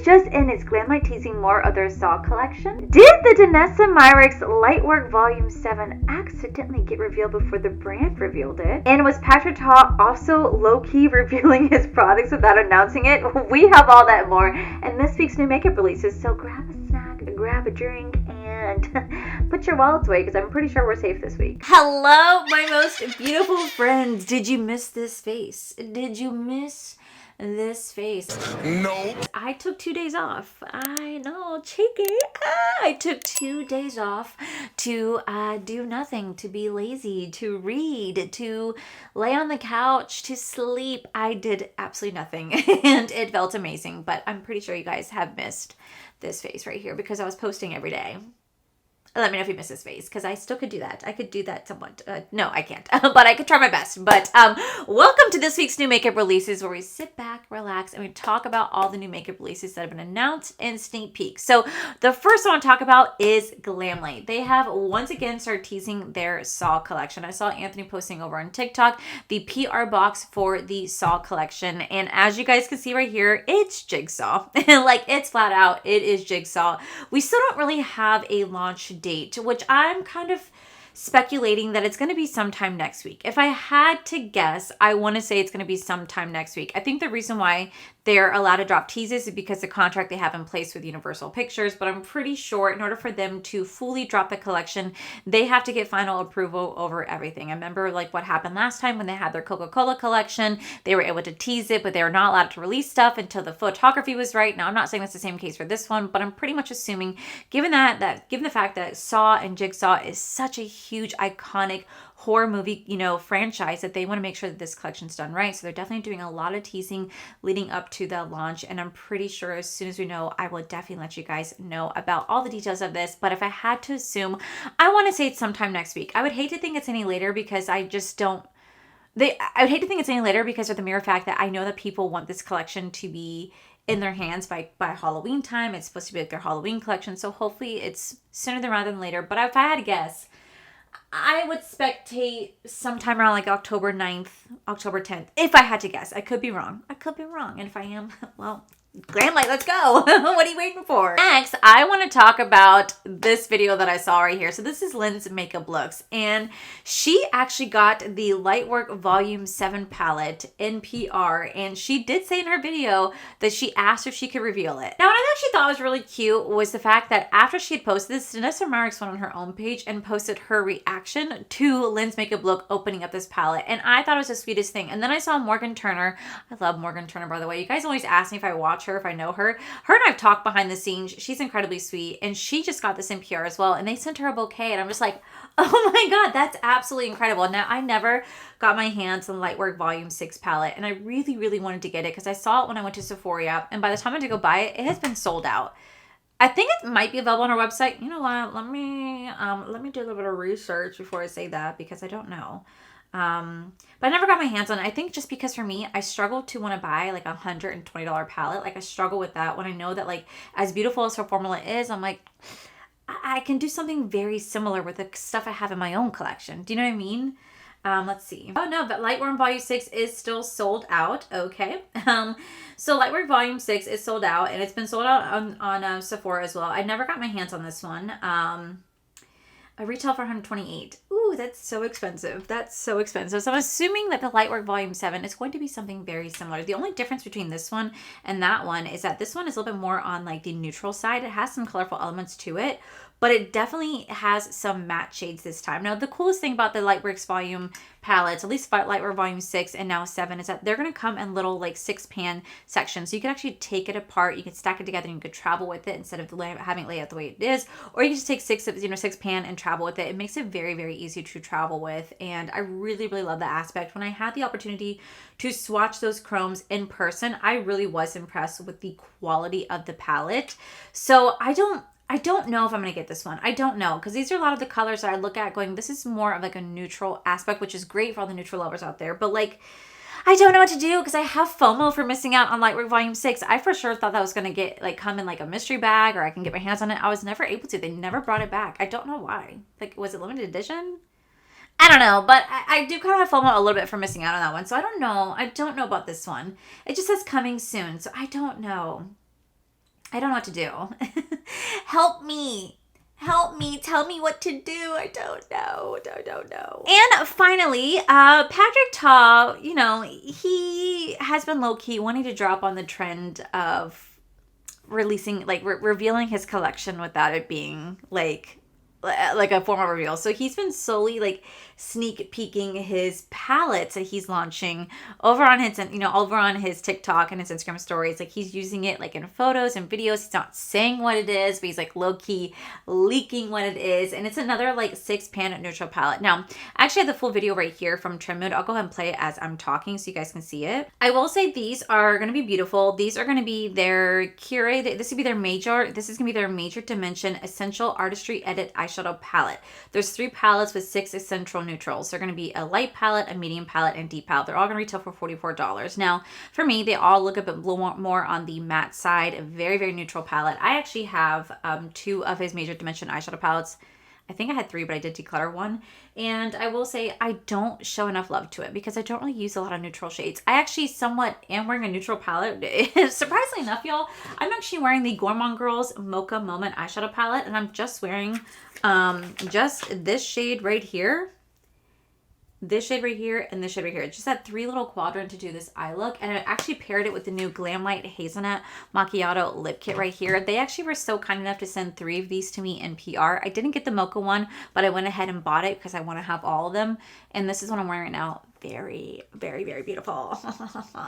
just in, is Glamlite teasing more of their Saw collection? Did the Danessa Myricks Lightwork Volume 7 accidentally get revealed before the brand revealed it? And was Patrick Ta also low-key revealing his products without announcing it? We have all that more in this week's new makeup releases, so grab a snack, grab a drink, and put your wallets away, because I'm pretty sure we're safe this week. Hello, my most beautiful friends. Did you miss this face? Did you miss this face? No. I took 2 days off. I know, cheeky. I took 2 days off to do nothing, to be lazy, to read, to lay on the couch, to sleep. I did absolutely nothing, and it felt amazing. But I'm pretty sure you guys have missed this face right here, because I was posting every day. Let me know if you miss this face, because I still could do that. I could do that somewhat. No, I can't, but I could try my best. But welcome to this week's new makeup releases, where we sit back, relax, and we talk about all the new makeup releases that have been announced and sneak peeks. So the first one I want to talk about is Glamlite. They have once again started teasing their Saw collection. I saw Anthony posting over on TikTok the PR box for the Saw collection, and as you guys can see right here, it's Jigsaw. Like, it's flat out, it is Jigsaw. We still don't really have a launch date, which I'm kind of speculating that it's going to be sometime next week. If I had to guess, I want to say it's going to be sometime next week. I think the reason why they're allowed to drop teases is because the contract they have in place with Universal Pictures, but I'm pretty sure in order for them to fully drop the collection, they have to get final approval over everything. I remember like what happened last time when they had their Coca-Cola collection. They were able to tease it, but they were not allowed to release stuff until the photography was right. Now, I'm not saying that's the same case for this one, but I'm pretty much assuming, given the fact that Saw and Jigsaw is such a huge, iconic horror movie, franchise, that they want to make sure that this collection's done right. So they're definitely doing a lot of teasing leading up to the launch. And I'm pretty sure as soon as we know, I will definitely let you guys know about all the details of this. But if I had to assume, I want to say it's sometime next week. I would hate to think it's any later, because I just don't. I would hate to think it's any later because of the mere fact that I know that people want this collection to be in their hands by Halloween time. It's supposed to be like their Halloween collection. So hopefully it's sooner rather than later. But if I had to guess, I would spectate sometime around like October 9th, October 10th. If I had to guess. I could be wrong. And if I am, well, Glamlite, let's go. What are you waiting for? Next, I want to talk about this video that I saw right here. So this is Lynn's makeup looks, and she actually got the Lightwork Volume 7 palette in PR, and she did say in her video that she asked if she could reveal it. Now, what I actually thought was really cute was the fact that after she had posted this, Danessa Myricks went on her own page and posted her reaction to Lynn's makeup look opening up this palette, and I thought it was the sweetest thing. And then I saw Morgan Turner. I love Morgan Turner, by the way. You guys always ask me if I watch her, if I know her. Her and I've talked behind the scenes. She's incredibly sweet, and she just got this in PR as well, and they sent her a bouquet, and I'm just like, oh my god, that's absolutely incredible. Now, I never got my hands on the Lightwork Volume 6 palette, and I really, really wanted to get it because I saw it when I went to Sephora, and by the time I had to go buy it, it has been sold out. I think it might be available on our website. You know what? Let me do a little bit of research before I say that, because I don't know. But I never got my hands on it. I think just because for me, I struggle to want to buy like $120 palette. Like, I struggle with that when I know that, like, as beautiful as her formula is, I'm like, I can do something very similar with the stuff I have in my own collection. Do you know what I mean? Let's see. Oh no, but Lightwork Volume 6 is still sold out. Okay. So Lightwork Volume 6 is sold out, and it's been sold out on Sephora as well. I never got my hands on this one. I retail for $128. Ooh, that's so expensive. So I'm assuming that the Lightwork Volume 7 is going to be something very similar. The only difference between this one and that one is that this one is a little bit more on like the neutral side. It has some colorful elements to it, but it definitely has some matte shades this time. Now, the coolest thing about the Lightworks Volume palettes, at least Lightwork Volume 6 and now 7, is that they're going to come in little like 6-pan sections. So you can actually take it apart, you can stack it together, and you could travel with it instead of having it lay out the way it is. Or you can just take 6-pan and travel with it. It makes it very, very easy to travel with. And I really, really love that aspect. When I had the opportunity to swatch those chromes in person, I really was impressed with the quality of the palette. So I don't know if I'm going to get this one. I don't know, because these are a lot of the colors that I look at going, this is more of like a neutral aspect, which is great for all the neutral lovers out there. But like, I don't know what to do because I have FOMO for missing out on Lightwork Volume 6. I for sure thought that was going to come in like a mystery bag, or I can get my hands on it. I was never able to. They never brought it back. I don't know why. Like, was it limited edition? I don't know, but I do kind of have FOMO a little bit for missing out on that one. So I don't know. I don't know about this one. It just says coming soon. So I don't know. I don't know what to do. Help me. Help me. Tell me what to do. I don't know. Don't know. And finally, Patrick Ta, you know, he has been low-key wanting to drop on the trend of releasing, like, revealing his collection without it being, like a formal reveal. So he's been slowly like sneak peeking his palettes that he's launching over on his, you know, over on his TikTok and his Instagram stories. Like he's using it like in photos and videos. He's not saying what it is, but he's like low key leaking what it is. And it's another like 6-pan neutral palette. Now, I actually have the full video right here from Trim Mood. I'll go ahead and play it as I'm talking so you guys can see it. I will say these are going to be beautiful. These are going to be their curated. This is going to be their major dimension essential artistry edit eyeshadow palette. There's 3 palettes with 6 essential neutrals. They're going to be a light palette, a medium palette, and deep palette. They're all going to retail for $44. Now, for me, they all look a bit more on the matte side. A very, very neutral palette. I actually have 2 of his major dimension eyeshadow palettes. I think I had 3, but I did declutter one. And I will say I don't show enough love to it because I don't really use a lot of neutral shades. I actually somewhat am wearing a neutral palette. Surprisingly enough, y'all, I'm actually wearing the Gourmand Girls Mocha Moment eyeshadow palette. And I'm just wearing just this shade right here. This shade right here and this shade right here. It's just that 3 little quadrant to do this eye look. And I actually paired it with the new Glamlite Hazelnut Macchiato lip kit right here. They actually were so kind enough to send 3 of these to me in PR. I didn't get the mocha one, but I went ahead and bought it because I want to have all of them. And this is what I'm wearing right now. Very, very, very beautiful.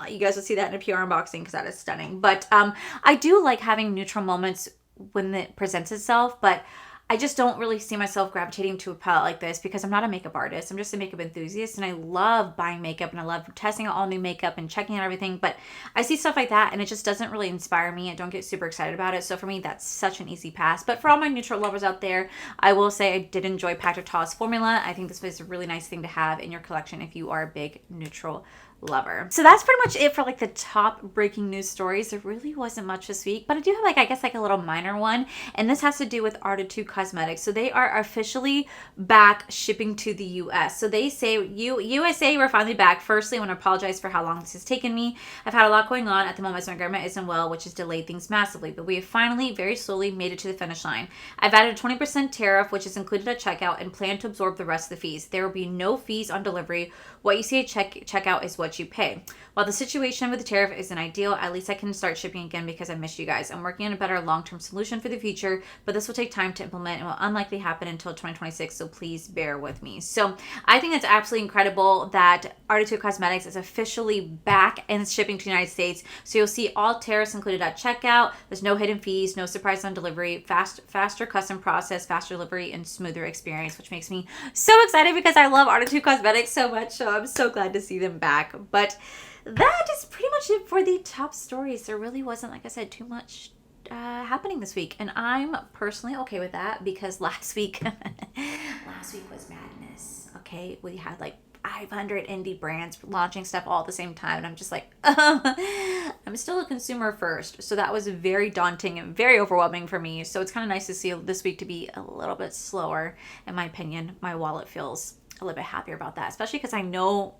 You guys will see that in a PR unboxing because that is stunning. But I do like having neutral moments when it presents itself, but I just don't really see myself gravitating to a palette like this because I'm not a makeup artist. I'm just a makeup enthusiast and I love buying makeup and I love testing out all new makeup and checking out everything. But I see stuff like that and it just doesn't really inspire me. I don't get super excited about it. So for me, that's such an easy pass. But for all my neutral lovers out there, I will say I did enjoy Patrick Ta's formula. I think this was a really nice thing to have in your collection if you are a big neutral lover. So that's pretty much it for like the top breaking news stories. There really wasn't much this week, but I do have like, I guess like a little minor one. And this has to do with Artitude Cosmetics. So they are officially back shipping to the US. So they say, USA, we're finally back. Firstly, I want to apologize for how long this has taken me. I've had a lot going on at the moment. So my government isn't well, which has delayed things massively, but we have finally very slowly made it to the finish line. I've added a 20% tariff, which is included at checkout, and plan to absorb the rest of the fees. There will be no fees on delivery. What you see at checkout is what you pay. While the situation with the tariff isn't ideal, at least I can start shipping again because I miss you guys. I'm working on a better long-term solution for the future, but this will take time to implement and will unlikely happen until 2026, so please bear with me. So I think it's absolutely incredible that Artitude Cosmetics is officially back and shipping to the United States. So you'll see all tariffs included at checkout. There's no hidden fees, no surprise on delivery, faster custom process, faster delivery, and smoother experience, which makes me so excited because I love Artitude Cosmetics so much. So I'm so glad to see them back. But that is pretty much it for the top stories. There really wasn't, like I said, too much happening this week, and I'm personally okay with that because last week was madness. Okay, we had like 500 indie brands launching stuff all at the same time, and I'm just like, I'm still a consumer first, so that was very daunting and very overwhelming for me. So it's kind of nice to see this week to be a little bit slower. In my opinion, my wallet feels a little bit happier about that, especially because I know,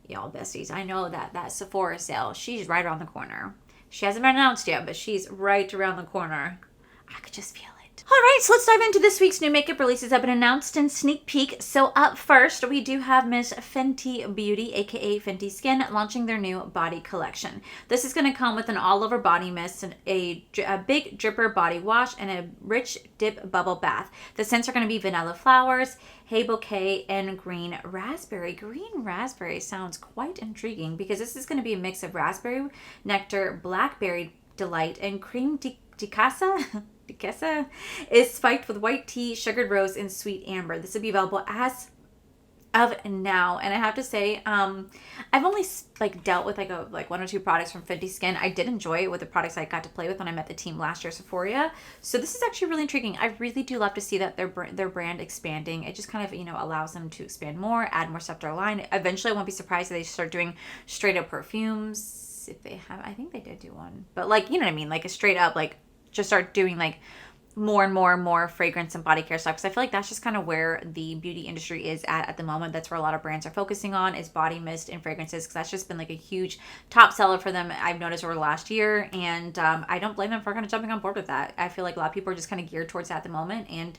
y'all besties, I know that Sephora sale, she's right around the corner. She hasn't been announced yet, but she's right around the corner. I could just feel it. All right, so let's dive into this week's new makeup releases that have been announced in sneak peek. So up first, we do have Miss Fenty Beauty, aka Fenty Skin, launching their new body collection. This is going to come with an all-over body mist, a big dripper body wash, and a rich dip bubble bath. The scents are going to be vanilla flowers, hay bouquet, and green raspberry. Green raspberry sounds quite intriguing because this is going to be a mix of raspberry nectar, blackberry delight, and cream Dicasa is spiked with white tea, sugared rose, and sweet amber. This will be available as of now, and I have to say, I've only like dealt with like 1 or 2 products from Fenty Skin. I did enjoy it with the products I got to play with when I met the team last year at Sephora. So this is actually really intriguing. I really do love to see that their brand expanding. It just kind of allows them to expand more, add more stuff to their line. Eventually, I won't be surprised if they start doing straight up perfumes. If they have, I think they did do one, but like, you know what I mean, like a straight up, like just start doing like more and more and more fragrance and body care stuff, because I feel like that's just kind of where the beauty industry is at the moment. That's where a lot of brands are focusing on, is body mist and fragrances, because that's just been like a huge top seller for them, I've noticed, over the last year. And I don't blame them for kind of jumping on board with that. I feel like a lot of people are just kind of geared towards that at the moment, and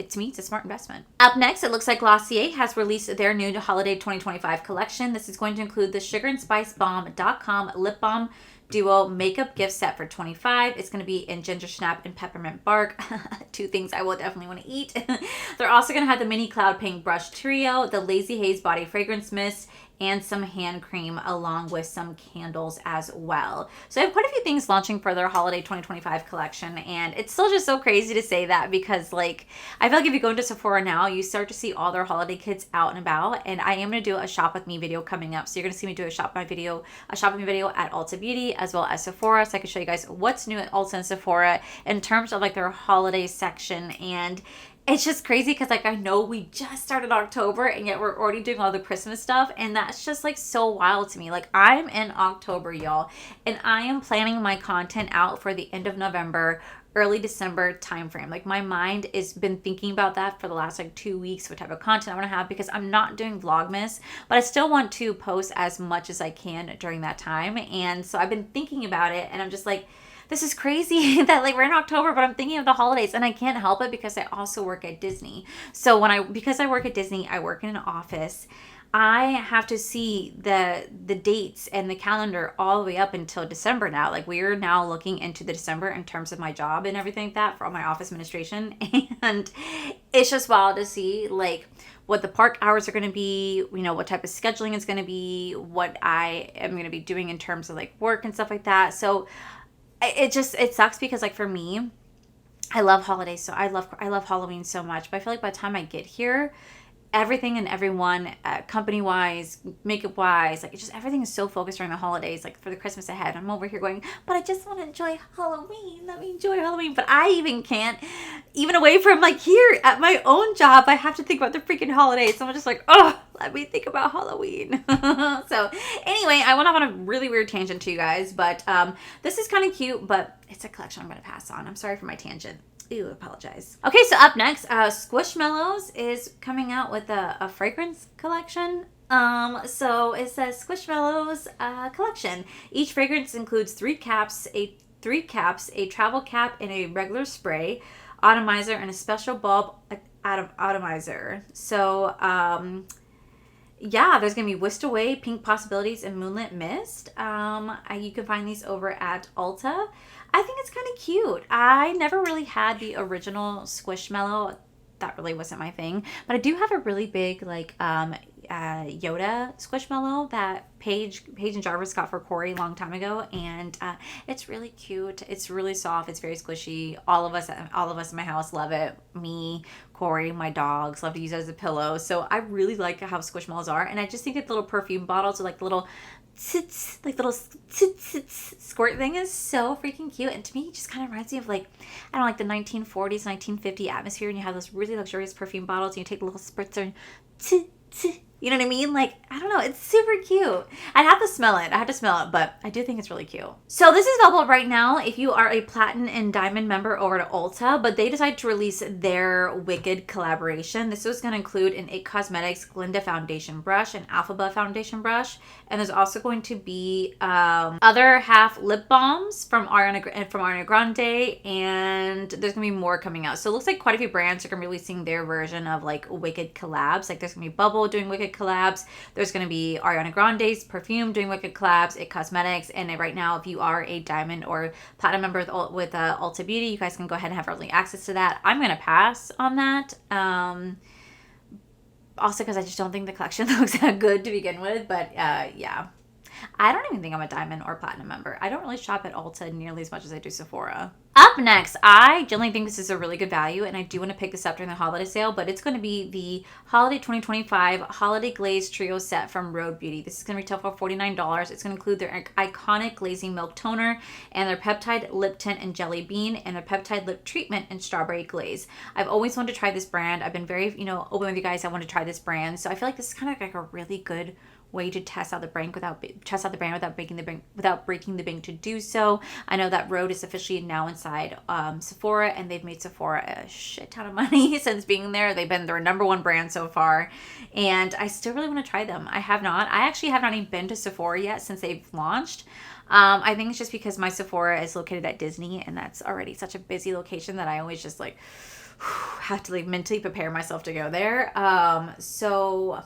to me, it's a smart investment. Up next, it looks like Glossier has released their new holiday 2025 collection. This is going to include the Sugar and Spice Bomb.com Lip Balm Duo Makeup Gift Set for $25. It's going to be in ginger snap and peppermint bark. Two things I will definitely want to eat. They're also going to have the mini cloud paint brush trio, the Lazy Haze body fragrance mist, and some hand cream, along with some candles as well. So I have quite a few things launching for their holiday 2025 collection, and it's still just so crazy to say that, because like, I feel like if you go into Sephora now, you start to see all their holiday kits out and about. And I am going to do a shop with me video coming up, so you're going to see me do a shop with me video at Ulta Beauty as well as Sephora, so I can show you guys what's new at Ulta and Sephora in terms of like their holiday section. And it's just crazy because like, I know we just started October and yet we're already doing all the Christmas stuff, and that's just like so wild to me. Like, I'm in October, y'all, and I am planning my content out for the end of November, early December timeframe. Like, my mind has been thinking about that for the last like 2 weeks, what type of content I want to have, because I'm not doing Vlogmas, but I still want to post as much as I can during that time. And so I've been thinking about it, and I'm just like, this is crazy that like we're in October, but I'm thinking of the holidays, and I can't help it because I also work at Disney. So because I work at Disney, I work in an office. I have to see the dates and the calendar all the way up until December now. Like, we're now looking into the December in terms of my job and everything like that for all my office administration. And it's just wild to see like what the park hours are going to be, you know, what type of scheduling is going to be, what I am going to be doing in terms of like work and stuff like that. So it sucks because like for me, I love holidays. So I love Halloween so much, but I feel like by the time I get here, everything and everyone, company wise, makeup wise, like, it's just, everything is so focused during the holidays, like for the Christmas ahead. I'm over here going, but I just want to enjoy Halloween. Let me enjoy Halloween. But I even can't, even away from like here at my own job, I have to think about the freaking holidays. So I'm just like, oh, let me think about Halloween. So anyway, I went off on a really weird tangent to you guys, but this is kind of cute, but it's a collection I'm going to pass on. I'm sorry for my tangent. Ew, apologize. Okay, so up next, Squishmallows is coming out with a fragrance collection. So it says Squishmallows collection. Each fragrance includes three caps, a travel cap, and a regular spray, atomizer, and a special bulb atomizer. So yeah, there's gonna be Whisked Away, Pink Possibilities, and Moonlit Mist. You can find these over at Ulta. I think it's kind of cute. I never really had the original Squishmallow. That really wasn't my thing. But I do have a really big like Yoda Squishmallow that Paige and Jarvis got for Corey a long time ago, and it's really cute. It's really soft. It's very squishy. All of us in my house love it. Me, Corey, my dogs love to use it as a pillow. So I really like how Squishmallows are, and I just think that the little perfume bottles are like little squirt thing is so freaking cute. And to me, it just kind of reminds me of like, I don't know, like the 1940s, 1950 atmosphere, and you have those really luxurious perfume bottles, and you take a little spritzer and you know what I mean? Like, I don't know. It's super cute. I have to smell it, but I do think it's really cute. So this is available right now if you are a Platinum and Diamond member over to Ulta, but they decided to release their Wicked collaboration. This was going to include an IT Cosmetics Glinda foundation brush, an Alphaba foundation brush, and there's also going to be other half lip balms from Ariana Grande, and there's going to be more coming out. So it looks like quite a few brands are going to be releasing their version of like Wicked collabs. Like, there's going to be Bubble doing Wicked collabs. There's going to be Ariana Grande's perfume doing Wicked collabs, IT Cosmetics, and right now, if you are a Diamond or Platinum member with Ulta Beauty, you guys can go ahead and have early access to that. I'm going to pass on that. Also because I just don't think the collection looks that good to begin with, but yeah. I don't even think I'm a Diamond or Platinum member. I don't really shop at Ulta nearly as much as I do Sephora. Up next, I generally think this is a really good value, and I do want to pick this up during the holiday sale, but it's going to be the Holiday 2025 Holiday Glaze Trio Set from Rhode Beauty. This is going to retail for $49. It's going to include their iconic glazing milk toner and their peptide lip tint and jelly bean and their peptide lip treatment and strawberry glaze. I've always wanted to try this brand. I've been very, open with you guys. I want to try this brand. So I feel like this is kind of like a really good way to test out the brand without breaking the bank to do so. I know that Rhode is officially now inside Sephora, and they've made Sephora a shit ton of money since being there. They've been their number one brand so far, and I still really want to try them. I actually have not even been to Sephora yet since they've launched. I think it's just because my Sephora is located at Disney, and that's already such a busy location that I always just like have to like mentally prepare myself to go there. So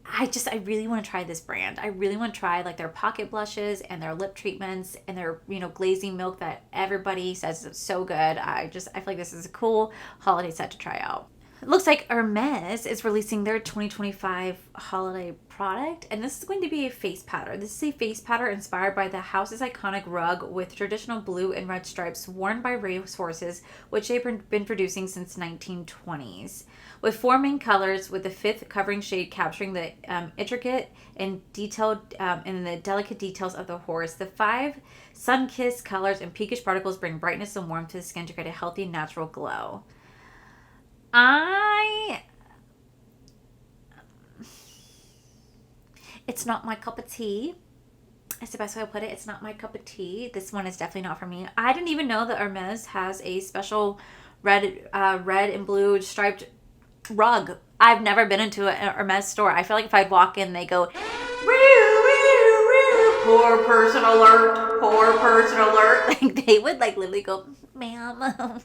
I really want to try this brand. I really want to try like their pocket blushes and their lip treatments and their, glazing milk that everybody says is so good. I feel like this is a cool holiday set to try out. It looks like Hermes is releasing their 2025 holiday product, and this is going to be a face powder. This is a face powder inspired by the house's iconic rug with traditional blue and red stripes worn by racehorses, which they've been producing since 1920s. With 4 main colors, with the 5th covering shade capturing the intricate and detailed and the delicate details of the horse. The 5 sun-kissed colors and pinkish particles bring brightness and warmth to the skin to create a healthy, natural glow. It's not my cup of tea. That's the best way to put it. It's not my cup of tea. This one is definitely not for me. I didn't even know that Hermes has a special red and blue striped rug. I've never been into an Hermes store. I feel like if I'd walk in, they go, poor person alert, poor person alert. Like they would like literally go, ma'am,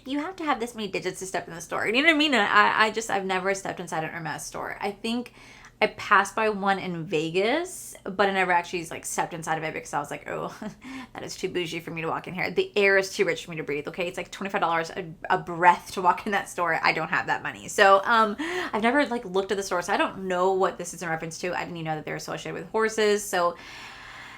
you have to have this many digits to step in the store. You know what I mean? And I've never stepped inside an Hermes store. I think I passed by one in Vegas, but I never actually like stepped inside of it because I was like, oh, that is too bougie for me to walk in here. The air is too rich for me to breathe. Okay, it's like $25 a breath to walk in that store. I don't have that money, so I've never like looked at the store, so I don't know what this is in reference to. I didn't even know that they're associated with horses, so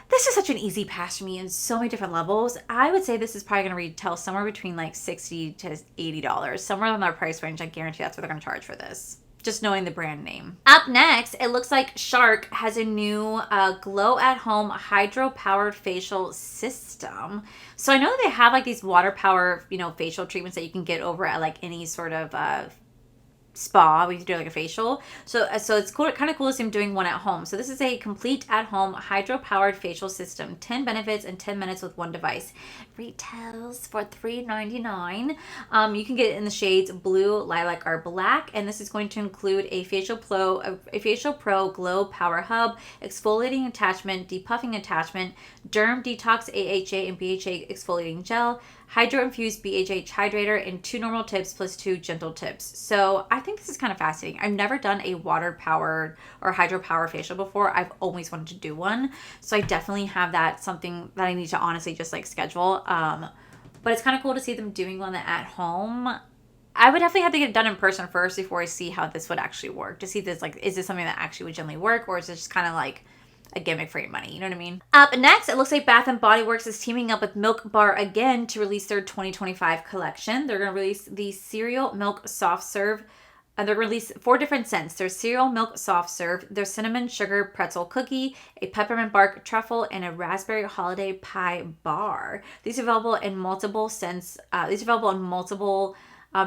this is such an easy pass for me in so many different levels. I would say this is probably going to retail somewhere between like $60 to $80, somewhere in that price range. I guarantee that's what they're going to charge for this. Just knowing the brand name. Up next, it looks like Shark has a new glow-at-home hydro-powered facial system. So I know they have like these water power, facial treatments that you can get over at like any sort of spa. We do like a facial. So it's cool, kind of cool to see them doing one at home. So this is a complete at-home hydro-powered facial system. 10 benefits in 10 minutes with one device. Retails for $3.99. You can get it in the shades blue, lilac, or black. And this is going to include a Facial Pro Glow Power Hub, exfoliating attachment, depuffing attachment, Derm Detox AHA and BHA exfoliating gel, Hydro Infused BHH hydrator, and 2 normal tips plus 2 gentle tips. So I think this is kind of fascinating. I've never done a water powered or hydro power facial before. I've always wanted to do one. So I definitely have that, something that I need to honestly just like schedule. But it's kind of cool to see them doing one at home. I would definitely have to get it done in person first before I see how this would actually work. To see this, like, is this something that actually would generally work, or is it just kind of like a gimmick for your money? You know what I mean? Up next, it looks like Bath & Body Works is teaming up with Milk Bar again to release their 2025 collection. They're going to release the Cereal Milk Soft Serve. They're going to release 4 different scents. There's Cereal Milk Soft Serve, there's Cinnamon Sugar Pretzel Cookie, a Peppermint Bark Truffle, and a Raspberry Holiday Pie Bar. These are available in multiple scents.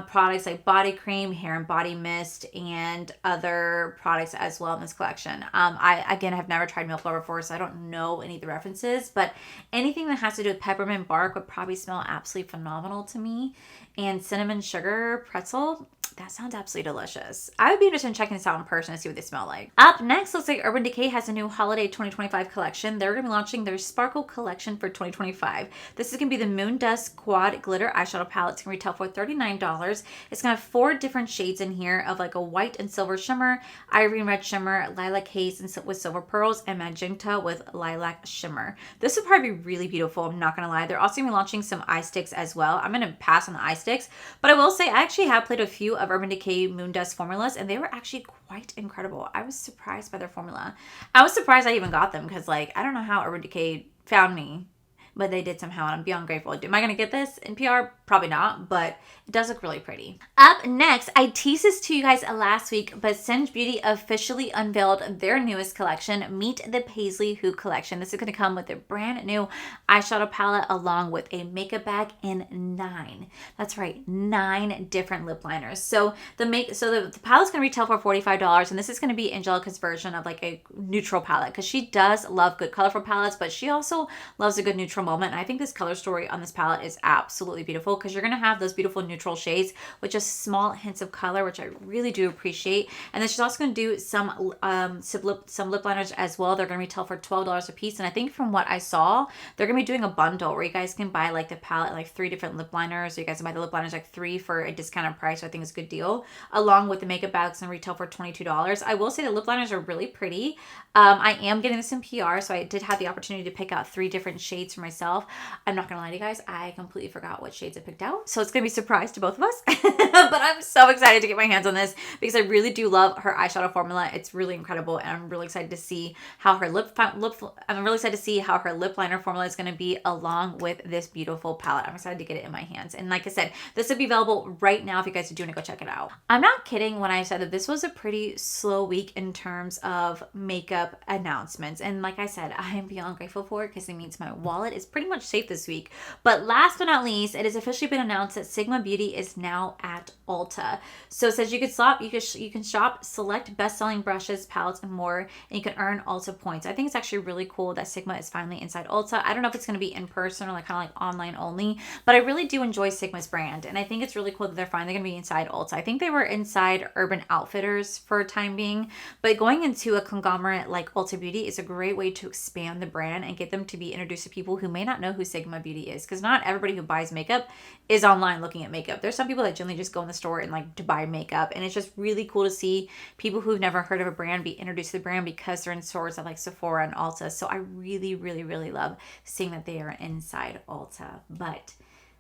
Products like body cream, hair and body mist, and other products as well in this collection. I, again, have never tried Milk Bar before, so I don't know any of the references, but anything that has to do with peppermint bark would probably smell absolutely phenomenal to me. And cinnamon sugar pretzel, that sounds absolutely delicious. I would be interested in checking this out in person to see what they smell like. Up next, looks like Urban Decay has a new holiday 2025 collection. They're going to be launching their Sparkle collection for 2025. This is going to be the Moon Dust Quad Glitter Eyeshadow Palette. It's going to retail for $39. It's going to have 4 different shades in here of like a white and silver shimmer, ivory and red shimmer, lilac haze and with silver pearls, and magenta with lilac shimmer. This would probably be really beautiful, I'm not going to lie. They're also going to be launching some eye sticks as well. I'm going to pass on the eye sticks, but I will say I actually have played a few of Urban Decay Moon Dust formulas, and they were actually quite incredible. I was surprised by their formula. I was surprised I even got them because, like, I don't know how Urban Decay found me. but they did somehow, and I'm beyond grateful. Am I going to get this in PR? Probably not, but it does look really pretty. Up next, I teased this to you guys last week, but Singe Beauty officially unveiled their newest collection, Meet the Paisley Who collection. This is going to come with a brand new eyeshadow palette along with a makeup bag and 9. That's right, 9 different lip liners. So the palette's going to retail for $45, and this is going to be Angelica's version of like a neutral palette, because she does love good colorful palettes, but she also loves a good neutral moment. And I think this color story on this palette is absolutely beautiful, because you're going to have those beautiful neutral shades with just small hints of color, which I really do appreciate. And then she's also going to do some lip liners as well. They're going to retail for $12 a piece, and I think from what I saw, they're going to be doing a bundle where you guys can buy like the palette, like 3 different lip liners. So you guys can buy the lip liners like 3 for a discounted price, so I think it's a good deal, along with the makeup bags, and retail for $22. I will say the lip liners are really pretty. I am getting this in PR, so I did have the opportunity to pick out 3 different shades for myself. I'm not gonna lie to you guys, I completely forgot what shades I picked out, so it's gonna be a surprise to both of us. But I'm so excited to get my hands on this, because I really do love her eyeshadow formula. It's really incredible, and I'm really excited to see how her lip liner formula is gonna be along with this beautiful palette. I'm excited to get it in my hands, and like I said, this will be available right now if you guys do want to go check it out. I'm not kidding when I said that this was a pretty slow week in terms of makeup announcements, and like I said, I am beyond grateful for it, because it means my wallet is pretty much safe this week. But last but not least, it has officially been announced that Sigma Beauty is now at Ulta. So it says you can shop select best-selling brushes, palettes, and more, and you can earn Ulta points. I think it's actually really cool that Sigma is finally inside Ulta. I don't know if it's going to be in person or like kind of like online only, but I really do enjoy Sigma's brand, and I think it's really cool that they're finally going to be inside Ulta. I think they were inside Urban Outfitters for a time being, but going into a conglomerate like Ulta Beauty is a great way to expand the brand and get them to be introduced to people who may not know who Sigma Beauty is, because not everybody who buys makeup is online looking at makeup. There's some people that generally just go in the store and like to buy makeup, and it's just really cool to see people who've never heard of a brand be introduced to the brand because they're in stores at like Sephora and Ulta. So I really, really, really love seeing that they are inside Ulta. But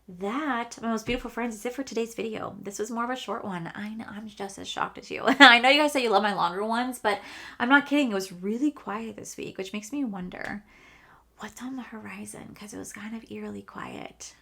that, my most beautiful friends, is it for today's video. This was more of a short one. I know, I'm just as shocked as you. I know you guys say you love my longer ones, but I'm not kidding. It was really quiet this week, which makes me wonder what's on the horizon, because it was kind of eerily quiet.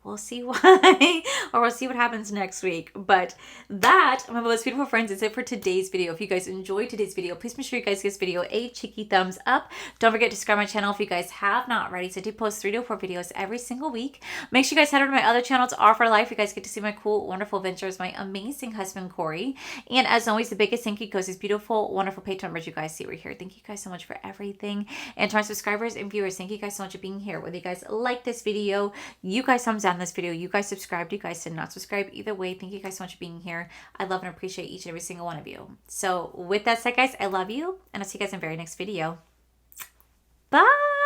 We'll see why, or we'll see what happens next week. But that, my most beautiful friends, is it for today's video. If you guys enjoyed today's video, please make sure you guys give this video a cheeky thumbs up. Don't forget to subscribe to my channel if you guys have not already. So I do post 3 to 4 videos every single week. Make sure you guys head over to my other channel, to R for Life. You guys get to see my cool, wonderful adventures, my amazing husband, Corey. And as always, the biggest thank you goes to these beautiful, wonderful Patreon members you guys see right here. Thank you guys so much for everything. And to my subscribers and viewers, thank you guys so much for being here. Whether you guys like this video, you guys thumbs down this video, you guys subscribed, you guys did not subscribe, either way, thank you guys so much for being here. I love and appreciate each and every single one of you. So with that said, guys, I love you, and I'll see you guys in the very next video. Bye.